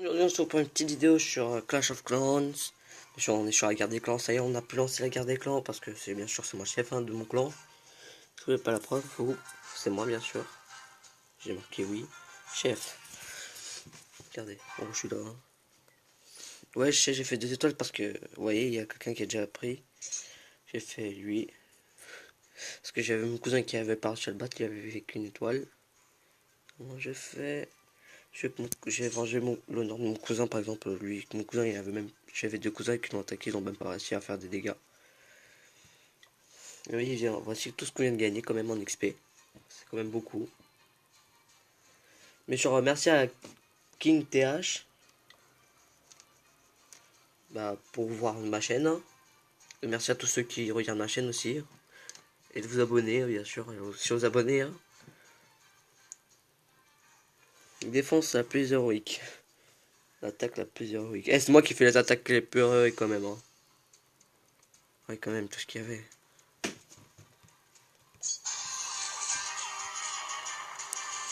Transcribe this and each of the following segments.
Aujourd'hui, on se retrouve pour une petite vidéo sur Clash of Clans. Bien sûr, on est sur la guerre des clans. Ça y est, on a pu lancer la guerre des clans parce que c'est bien sûr c'est moi le chef de mon clan. Si vous voulez pas la preuve, c'est moi bien sûr. J'ai marqué oui. Chef. Regardez, bon, je suis là. Ouais, je sais, j'ai fait 2 étoiles parce que, vous voyez, il y a quelqu'un qui a déjà pris. J'ai fait lui. Parce que j'avais mon cousin qui avait pas réussi à le battre, il avait fait qu'une étoile. Moi, j'ai fait. J'ai vengé l'honneur de mon cousin, par exemple. Lui, mon cousin, il avait même. J'avais 2 cousins qui l'ont attaqué, ils ont même pas réussi à faire des dégâts. Oui, voici tout ce qu'on vient de gagner quand même en XP. C'est quand même beaucoup. Mais je remercie à King TH pour voir ma chaîne. Et merci à tous ceux qui regardent ma chaîne aussi. Et de vous abonner, bien sûr. Et aussi aux abonnés. Défense la plus héroïque. L'attaque la plus héroïque. Eh, c'est moi qui fais les attaques les plus héroïques quand même. Ouais, quand même, tout ce qu'il y avait.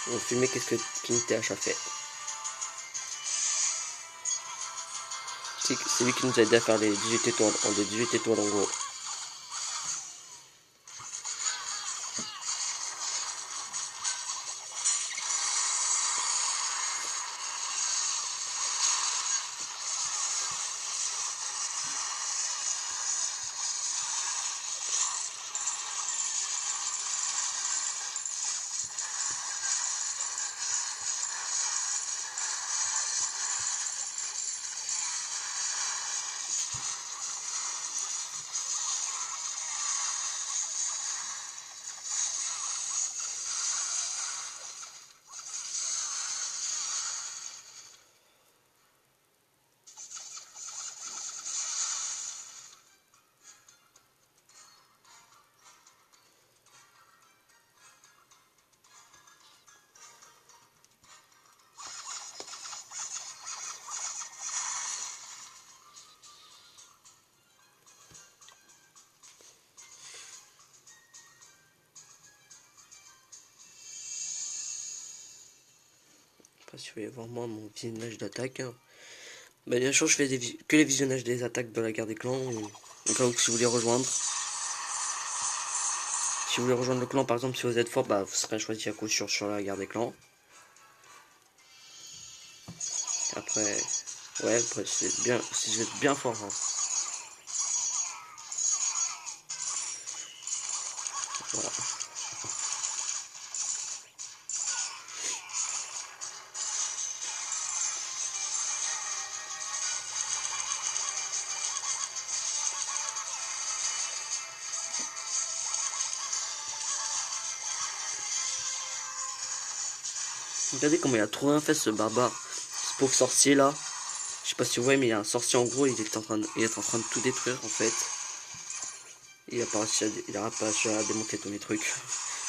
On va filmer qu'est-ce que King TH a fait. C'est lui qui nous a aidé à faire les 18 étoiles, en 18 étoiles en gros. Je sais pas si vous voulez voir moi mon visionnage d'attaque. Bah, bien sûr, je fais que les visionnages des attaques de la guerre des clans. Au cas où si vous voulez rejoindre. Si vous voulez rejoindre le clan, par exemple, si vous êtes fort, bah, vous serez choisi à coup sûr sur la guerre des clans. Après, ouais, après, c'est bien, si vous êtes bien fort. Hein. Voilà. Regardez comment il a trop rien fait ce barbare. Ce pauvre sorcier là. Je sais pas si vous voyez, mais il y a un sorcier en gros, il est en train de tout détruire en fait. Il a pas réussi à démonter tous les trucs.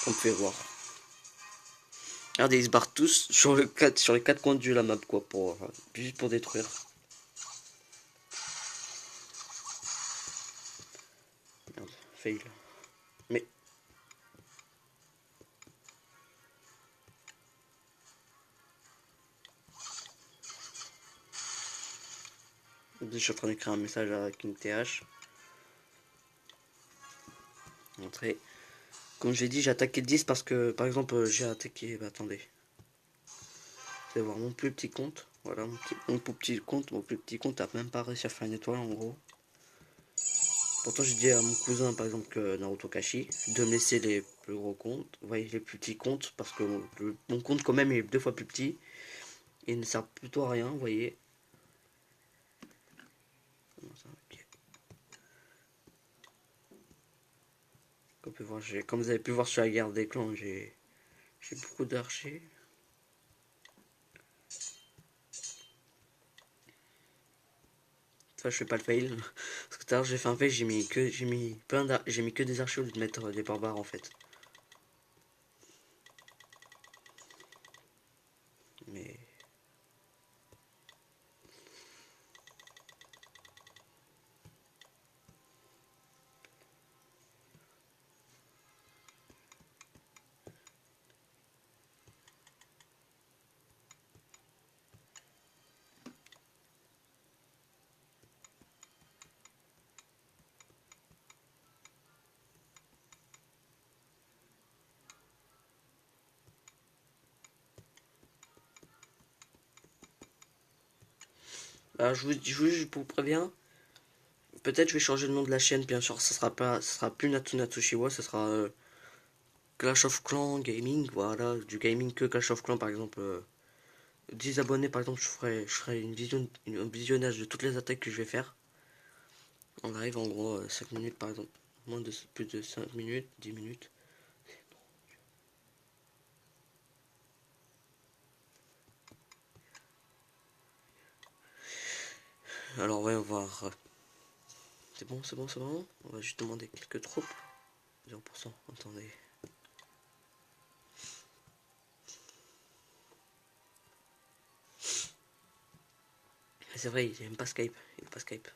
On peut voir. Regardez, ils se barrent tous sur les 4 coins de la map quoi, juste pour détruire. Merde, fail. Mais je suis en train d'écrire un message à KingTH. Montrer. Comme j'ai dit, j'ai attaqué 10 parce que, par exemple, j'ai attaqué. Bah, attendez. Vous allez voir mon plus petit compte. Voilà, mon plus petit compte a même pas réussi à faire une étoile en gros. Pourtant, j'ai dit à mon cousin, par exemple, que Naruto Kashi, de me laisser les plus gros comptes. Vous voyez, les plus petits comptes, parce que mon compte, quand même, est 2 fois plus petit. Et il ne sert plutôt à rien, vous voyez. Okay. Comme vous avez pu voir sur la guerre des clans, j'ai beaucoup d'archers. Ça, je fais pas le fail. Parce que tout à l'heure, j'ai fait un fail, j'ai mis que des archers au lieu de mettre des barbares en fait. Mais Alors je vous préviens, peut-être je vais changer le nom de la chaîne, bien sûr, ça sera plus Natsunatsushiwa, ça sera Clash of Clans Gaming, voilà, du gaming que Clash of Clans par exemple. 10 abonnés par exemple, je ferai un visionnage de toutes les attaques que je vais faire. On arrive en gros 5 minutes par exemple, plus de 5 minutes, 10 minutes. Alors voyons voir. C'est bon, c'est bon, c'est bon. On va juste demander quelques troupes. 0%, attendez. C'est vrai, il n'aime pas Skype. Il n'aime pas Skype.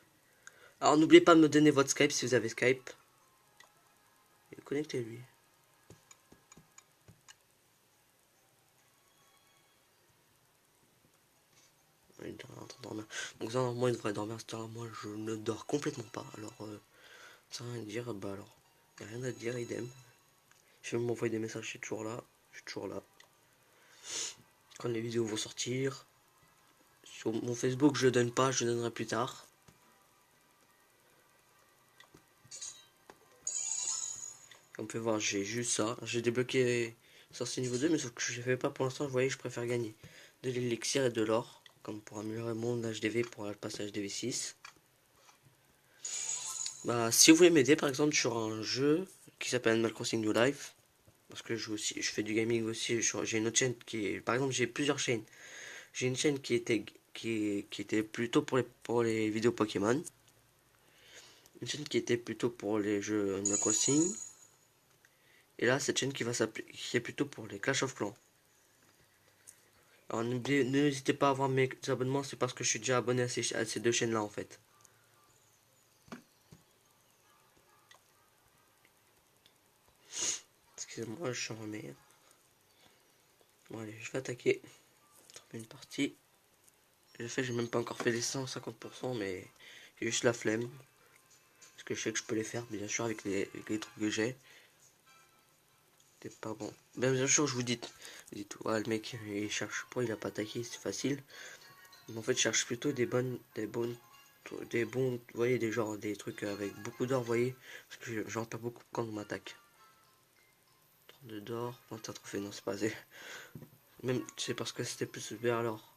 Alors n'oubliez pas de me donner votre Skype si vous avez Skype. Et connectez-lui. Il est en train de dormir. Donc ça, moi il devrait dormir à cette heure. Moi je ne dors complètement pas. Alors ça rien à dire. Bah alors, il n'y a rien à dire, idem. Je vais m'envoyer des messages, je suis toujours là. Je suis toujours là. Quand les vidéos vont sortir. Sur mon Facebook je donne pas, je donnerai plus tard. Comme vous pouvez voir, j'ai juste ça. J'ai débloqué sortie niveau 2, mais sauf que je ne fais pas pour l'instant. Vous voyez, je préfère gagner de l'élixir et de l'or, comme pour améliorer mon HDV pour le passage HDV 6. Bah, si vous voulez m'aider, par exemple, sur un jeu qui s'appelle Animal Crossing New Life, parce que je fais du gaming aussi. J'ai une autre chaîne qui est, par exemple, j'ai plusieurs chaînes. J'ai une chaîne qui était plutôt pour les vidéos Pokémon, une chaîne qui était plutôt pour les jeux Animal Crossing. Et là, cette chaîne qui est plutôt pour les Clash of Clans. Alors n'hésitez pas à voir mes abonnements, c'est parce que je suis déjà abonné à ces deux chaînes là en fait. Excusez-moi, je suis en mer. Bon allez, je vais attaquer. Une partie. J'ai même pas encore fait les 150%, mais j'ai juste la flemme. Parce que je sais que je peux les faire, bien sûr, avec les trucs que j'ai. C'est pas bon. Bien sûr, je vous dis, ouais, le mec, il cherche pas, il a pas attaqué, c'est facile. Mais en fait, je cherche plutôt des bons, vous voyez, des trucs avec beaucoup d'or, vous voyez. Parce que j'en perds beaucoup quand on m'attaque. 32 d'or, 21 trophées, non, c'est pas assez. Même, c'est parce que c'était plus vers l'or.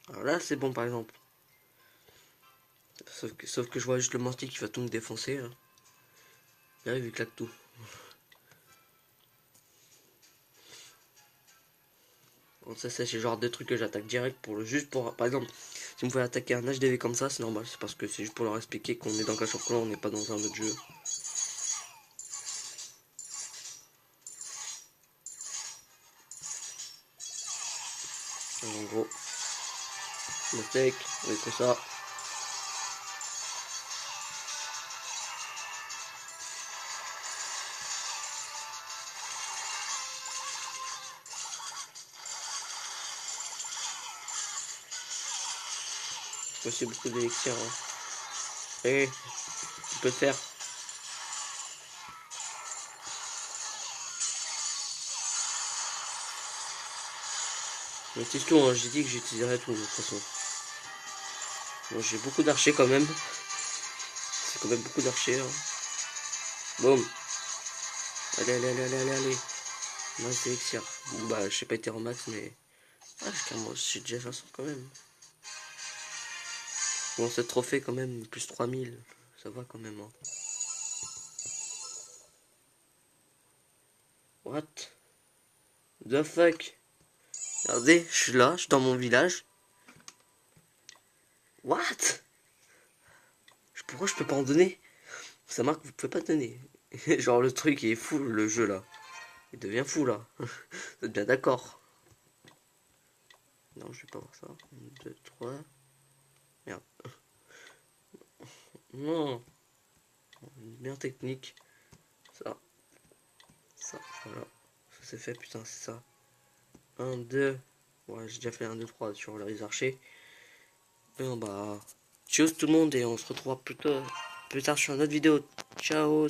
Alors là, c'est bon, par exemple. Sauf que je vois juste le mortier qui va tout me défoncer. Là. Il arrive, il claque tout. Bon, ça, c'est le genre de trucs que j'attaque direct juste pour. Par exemple, si vous pouvez attaquer un HDV comme ça, c'est normal. C'est parce que c'est juste pour leur expliquer qu'on est dans Clash of Clans, on n'est pas dans un autre jeu. Alors, en gros, le steak, avec tout ça. Aussi beaucoup d'élixir. Hein. Et tu peux le faire. Mais c'est tout, hein. J'ai dit que j'utiliserais tout de toute façon. Bon, j'ai beaucoup d'archers quand même. C'est quand même beaucoup d'archers. Hein. Boum. Allez, allez, allez, allez, allez, allez. Nice élixir. Bon, bah, je sais pas été en max, mais. Ah, je suis déjà 500 quand même. Bon, ce trophée quand même, plus 3000. Ça va quand même. Hein. What the fuck? Regardez, je suis là, je suis dans mon village. What? Pourquoi je peux pas en donner? Ça marque que vous pouvez pas donner. Genre le truc il est fou, le jeu là. Il devient fou là. Vous êtes bien d'accord? Non, je vais pas voir ça. 1, 2, 3. Merde. Non. Bien technique. Ça. Ça. Voilà. Ça c'est fait, putain, c'est ça. 1, 2. Ouais, j'ai déjà fait 1, 2, 3 sur les archers. Bon bah. Tchuss tout le monde et on se retrouvera plus tard sur une autre vidéo. Ciao.